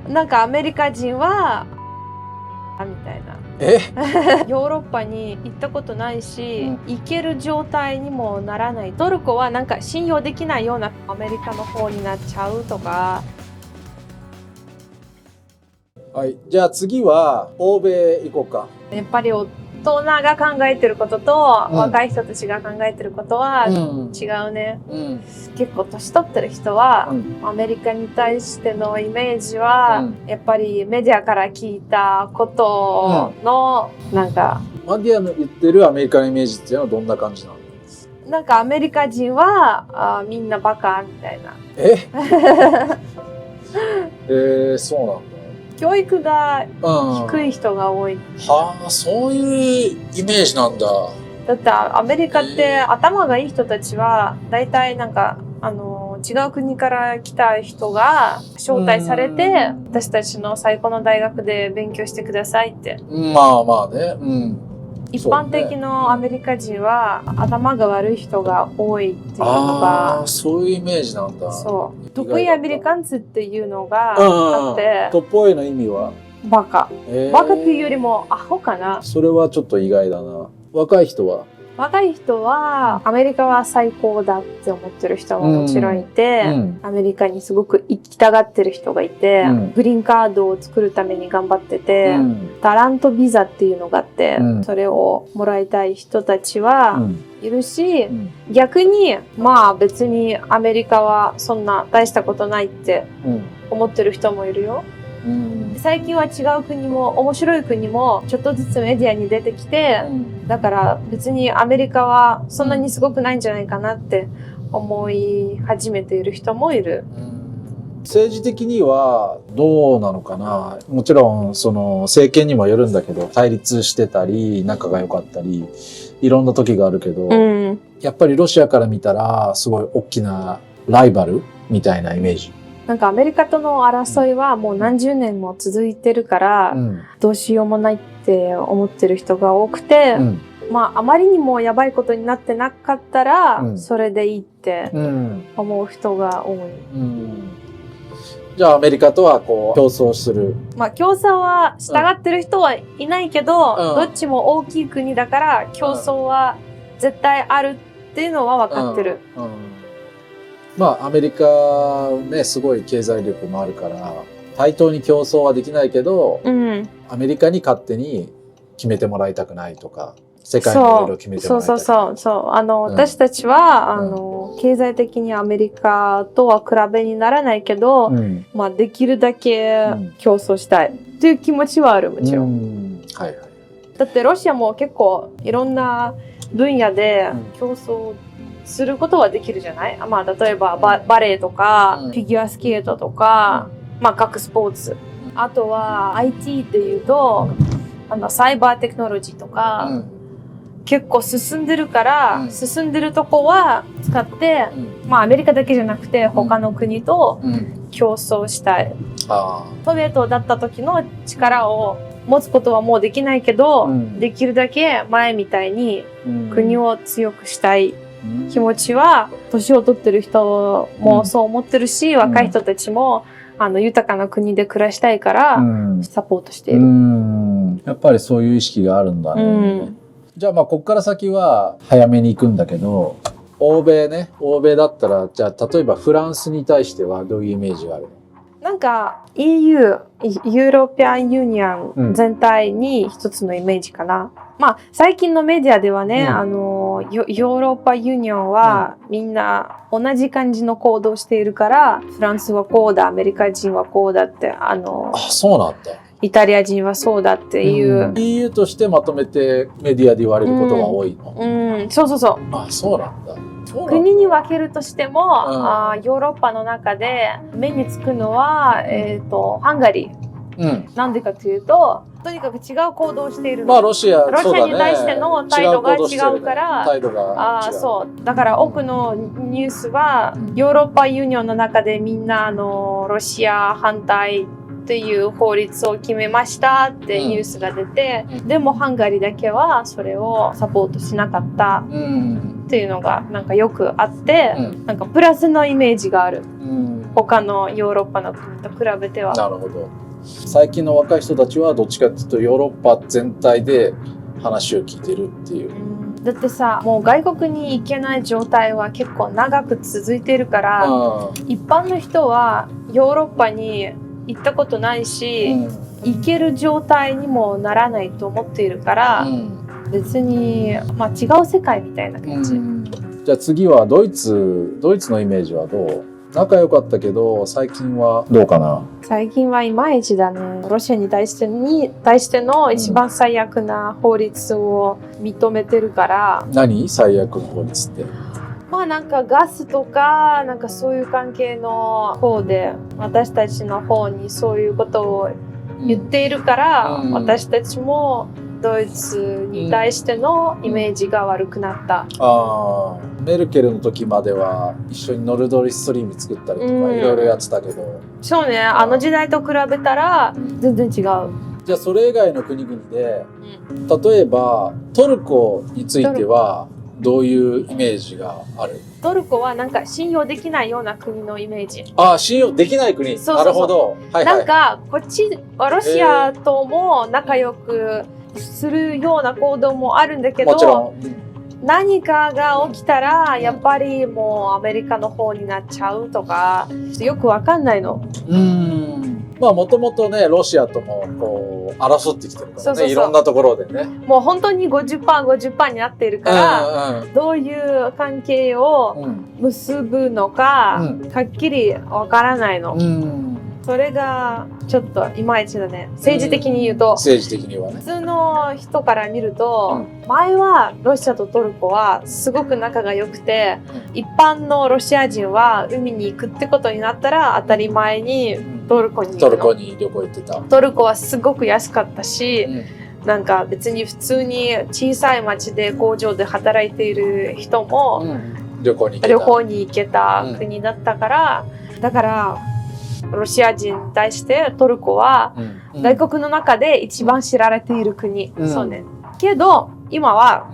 なんかアメリカ人はみたいな。ヨーロッパに行ったことないし、行ける状態にもならない。トルコはなんか信用できないようなアメリカの方になっちゃうとか。はい、じゃあ次は欧米行こうか。やっぱり大人が考えてることと、若い人たちが考えてることは違うね。結構年取ってる人は、アメリカに対してのイメージは、やっぱりメディアから聞いたことの、なんかマディアの言ってるアメリカのイメージっていうのはどんな感じなの？なんかアメリカ人はみんなバカみたいな。そうなんだ。教育が低い人が多い。はあ、そういうイメージなんだ。だってアメリカって頭がいい人たちは大体なんか違う国から来た人が招待されて、私たちの最高の大学で勉強してくださいって。まあまあね。一般的のアメリカ人は頭が悪い人が多いっていうのが。そういうイメージなんだ。そう。得意アメリカンズっていうのがあって。トップオイの意味はバカ。バカっていうよりもアホかな。それはちょっと意外だな。若い人はアメリカは最高だって思ってる人ももちろんいて、アメリカにすごく行きたがってる人がいて、グリーンカードを作るために頑張ってて、タラントビザっていうのがあって、それをもらいたい人たちはいるし、逆にまあ別にアメリカはそんな大したことないって思ってる人もいるよ。最近は違う国も面白い国もちょっとずつメディアに出てきて、だから別にアメリカはそんなにすごくないんじゃないかなって思い始めている人もいる。政治的にはどうなのかな。もちろんその政権にもよるんだけど、対立してたり仲が良かったりいろんな時があるけど、やっぱりロシアから見たらすごい大きなライバルみたいなイメージ。なんかアメリカとの争いはもう何十年も続いてるから、どうしようもないって思ってる人が多くて、まああまりにもやばいことになってなかったら、それでいいって思う人が多い。じゃあアメリカとはこう競争する。まあ競争は従ってる人はいないけど、どっちも大きい国だから競争は絶対あるっていうのは分かってる。まあアメリカね、すごい経済力もあるから対等に競争はできないけど、アメリカに勝手に決めてもらいたくないとか、世界のいろいろ決めてもらいたくない。そう私たちは経済的にアメリカとは比べにならないけど、まあできるだけ競争したいっていう気持ちはある、もちろん。だってロシアも結構いろんな分野で競争することはできるじゃない。まあ例えばバレエとか、フィギュアスケートとか、まあ各スポーツ。あとは IT っていうと、サイバーテクノロジーとか、結構進んでるから、進んでるとこは使って、まあアメリカだけじゃなくて他の国と競争したい。ソビエトだった時の力を持つことはもうできないけど、できるだけ前みたいに国を強くしたい気持ちは、年を取ってる人もそう思ってるし、若い人たちも豊かな国で暮らしたいからサポートしている。やっぱりそういう意識があるんだね。じゃあまあこっから先は早めに行くんだけど、欧米だったら、じゃあ例えばフランスに対してはどういうイメージがあるの？なんか EU、ユーロピアンユニオン全体に一つのイメージかな。まあ最近のメディアではね、ヨーロッパユニオンはみんな同じ感じの行動しているから、フランスはこうだ、アメリカ人はこうだって、そうなんだ。イタリア人はそうだっていう。EU としてまとめてメディアで言われることが多いの？そう。そうなんだ。国に分けるとしても、ヨーロッパの中で目につくのは、ハンガリー。なんでかというと、とにかく違う行動をしているの。まあロシアに対しての態度が違うから、そう。だから多くのニュースは、ヨーロッパユニオンの中でみんなロシア反対っていう法律を決めましたってニュースが出て、でもハンガリーだけはそれをサポートしなかったっていうのがなんかよくあって、なんかプラスのイメージがある。他のヨーロッパの国と比べては。なるほど。最近の若い人たちはどっちかっていうとヨーロッパ全体で話を聞いてるっていう。だってさ、もう外国に行けない状態は結構長く続いてるから、一般の人はヨーロッパに行ったことないし、行ける状態にもならないと思っているから、別に、まあ、違う世界みたいな感じ。じゃあ次はドイツのイメージはどう？仲良かったけど最近はどうかな？最近はいまいちだね。ロシアに対しての一番最悪な法律を認めてるから。何？最悪の法律って。まあなんかガスとかなんかそういう関係の方で私たちの方にそういうことを言っているから、私たちもドイツに対してのイメージが悪くなった。メルケルの時までは一緒にノルドストリーム作ったりとかいろいろやってたけど、そうね、あの時代と比べたら全然違う。じゃあそれ以外の国々で、例えばトルコについてはどういうイメージがある？トルコはなんか信用できないような国のイメージ。信用できない国。そうなるほど。なんかこっちロシアとも仲良くするような行動もあるんだけど、もちろん何かが起きたらやっぱりもうアメリカの方になっちゃうとかよくわかんないの。まあもともとねロシアともこう争ってきてるからね、いろんなところでね。もう本当に 50% になっているから、どういう関係を結ぶのか、はっきりわからないの。それがちょっといまいちだね。政治的に言うと。政治的にはね。普通の人から見ると、前はロシアとトルコはすごく仲が良くて、一般のロシア人は海に行くってことになったら当たり前にトルコに行くの。トルコに旅行行ってた。トルコはすごく安かったし、なんか別に普通に小さい町で工場で働いている人も旅行に行けた国だったから、だからロシア人に対してトルコは外国の中で一番知られている国。そうね。けど今は、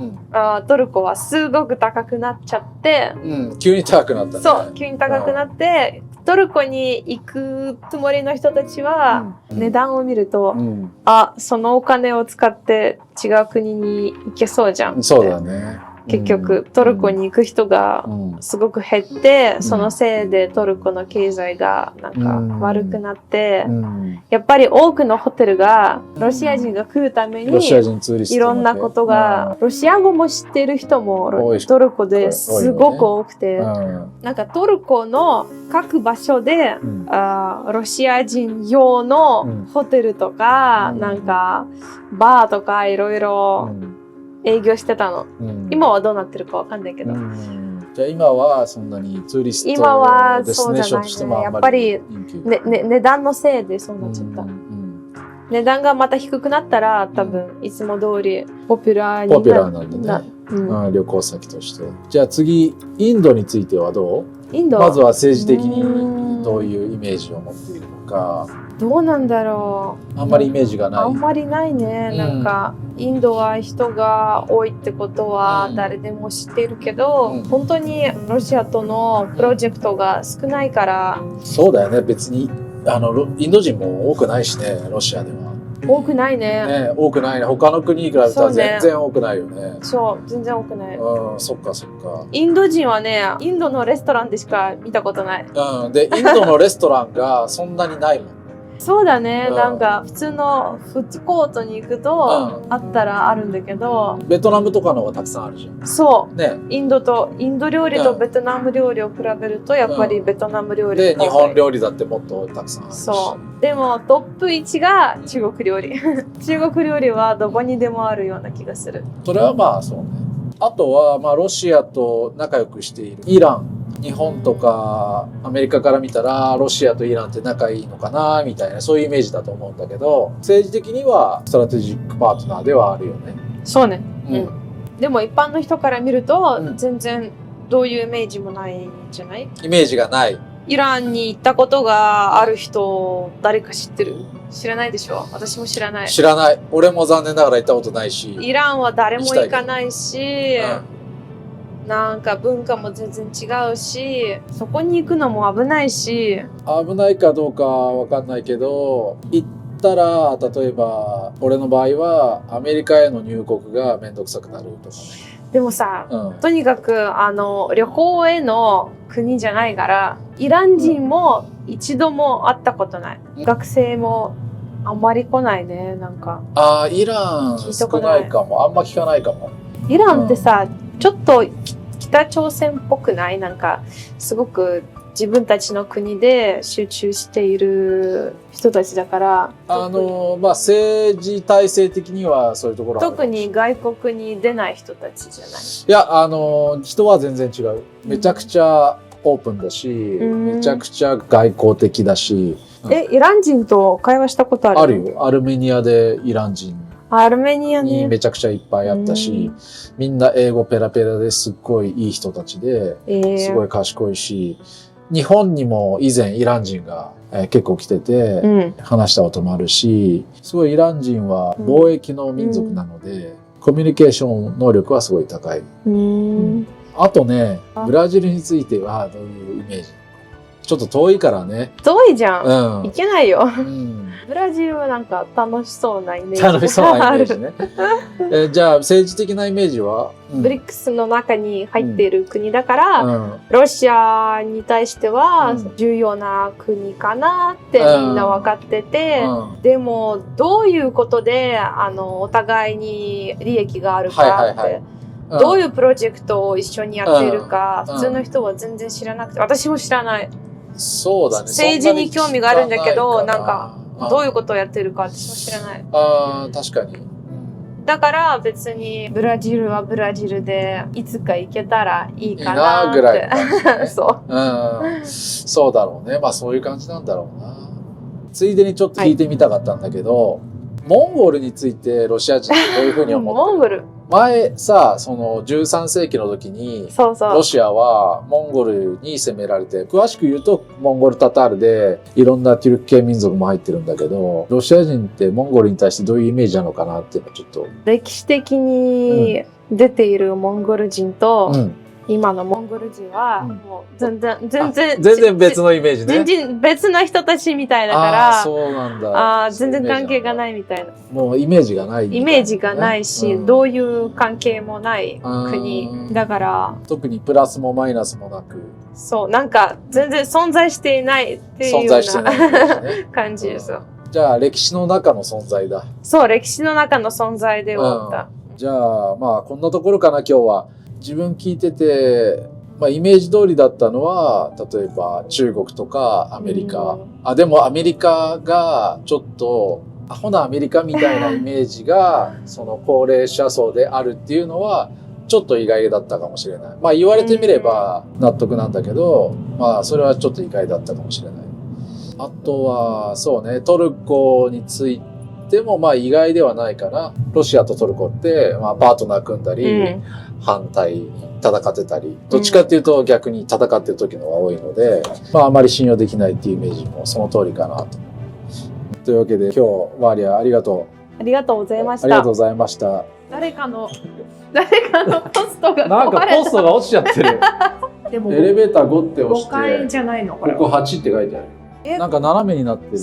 トルコはすごく高くなっちゃって、急に高くなったね。そう、急に高くなって、トルコに行くつもりの人たちは、値段を見ると、そのお金を使って違う国に行けそうじゃん。そうだね。結局トルコに行く人がすごく減って、そのせいでトルコの経済がなんか悪くなって、やっぱり多くのホテルがロシア人が来るためにいろんなことが、ロシア語も知っている人もトルコですごく多くて、なんかトルコの各場所でロシア人用のホテルとかなんかバーとかいろいろ営業してたの。今はどうなってるかわかんないけど。じゃあ今はそんなにツーリストデスティネーションとしてもあんまりやっぱり、値段のせいでそうなっちゃった。値段がまた低くなったら多分いつも通りポピュラーなんだね。旅行先として。じゃあ次インドについてはどう？インドまずは政治的にどういうイメージを持っているのか。どうなんだろう。あんまりイメージがない。あんまりないね。なんかインドは人が多いってことは誰でも知っているけど、本当にロシアとのプロジェクトが少ないから。そうだよね。別にインド人も多くないしね、ロシアでは。多くないね。多くないね。他の国に比べたら全然多くないよね。そう、全然多くない。そっかそっか。インド人はね、インドのレストランでしか見たことない。で、インドのレストランがそんなにないもん。そうだね、なんか普通のフードコートに行くと、あったらあるんだけど、ベトナムとかの方がたくさんあるじゃん。そう、ね、インド料理とベトナム料理を比べるとやっぱりベトナム料理で日本料理だってもっとたくさんあるし。そうでもトップ1が中国料理中国料理はどこにでもあるような気がする。それはまあそうね。あとはまあロシアと仲良くしているイラン、日本とかアメリカから見たらロシアとイランって仲いいのかなみたいな、そういうイメージだと思うんだけど、政治的にはストラテジックパートナーではあるよね。そうね、でも一般の人から見ると、全然どういうイメージもないんじゃない？イメージがない。イランに行ったことがある人誰か知ってる？知らないでしょ？私も知らない。知らない。俺も残念ながら行ったことないし。イランは誰も行かないし、なんか文化も全然違うし、そこに行くのも危ないし。危ないかどうかわかんないけど、行ったら、例えば、俺の場合は、アメリカへの入国がめんどくさくなるとかね。でもさ、うん、とにかく、旅行への国じゃないから、イラン人も一度も会ったことない。学生もあんまり来ないね、なんか。ああ、イラン少ないかも。あんま聞かないかも。イランってさ、ちょっと北朝鮮っぽくない？なんか、すごく自分たちの国で集中している人たちだから。政治体制的にはそういうところある。特に外国に出ない人たちじゃない？いや、人は全然違う。めちゃくちゃオープンだし、めちゃくちゃ外交的だし。イラン人と会話したことある？あるよ。アルメニアでイラン人。アルメニアにめちゃくちゃいっぱいあったし、みんな英語ペラペラですっごいいい人たちで、すごい賢いし、日本にも以前イラン人が結構来てて、話したこともあるし、すごいイラン人は貿易の民族なので、コミュニケーション能力はすごい高い。あとね、ブラジルについてはどういうイメージ？ちょっと遠いからね。遠いじゃん。行けないよ。ブラジルはなんか楽しそうなイメージがある。楽しそうなイメージね。じゃあ政治的なイメージは？ブリックスの中に入っている国だから、ロシアに対しては重要な国かなってみんな分かってて、でもどういうことでお互いに利益があるかって。どういうプロジェクトを一緒にやっているか、普通の人は全然知らなくて、私も知らない。そうだね。政治に興味があるんだけど、なんか、どういうことをやってるか私も知らない。確かに。だから別にブラジルはブラジルでいつか行けたらいいかなって。ぐらいの感じね。そう。そうだろうね。まあそういう感じなんだろうな。ついでにちょっと聞いてみたかったんだけど、モンゴルについてロシア人ってどういうふうに思ってる？モンゴル。前さ、その13世紀の時に、ロシアはモンゴルに攻められて、詳しく言うとモンゴルタタールでいろんなテュルク系民族も入ってるんだけど、ロシア人ってモンゴルに対してどういうイメージなのかなっていうのはちょっと。歴史的に出ているモンゴル人と、今のモンゴル人はもう全然別のイメージね。全然別の人たちみたいだから、そうなんだ。全然関係がないみたいな。もうイメージがない、イメージがないし、どういう関係もない国だから。特にプラスもマイナスもなく。そう、なんか全然存在していないっていうような感じですよ。じゃあ歴史の中の存在だ。そう、歴史の中の存在で思った。じゃあまあこんなところかな今日は。自分聞いてて、イメージ通りだったのは例えば中国とかアメリカ、でもアメリカがちょっとアホなアメリカみたいなイメージがその高齢者層であるっていうのはちょっと意外だったかもしれない。言われてみれば納得なんだけど、それはちょっと意外だったかもしれない。あとはそうね、トルコについても意外ではないかな。ロシアとトルコってパートナー組んだり、反対に戦ってたり、どっちかっていうと逆に戦ってる時の方が多いので、あまり信用できないっていうイメージもその通りかなと。というわけで今日ワーリアありがとう。ありがとうございました。ありがとうございました。誰かのポストがなんかポストが落ちちゃってる。でもエレベーター5って押して5階じゃないのこれ。ここ8って書いてある。なんか斜めになってる。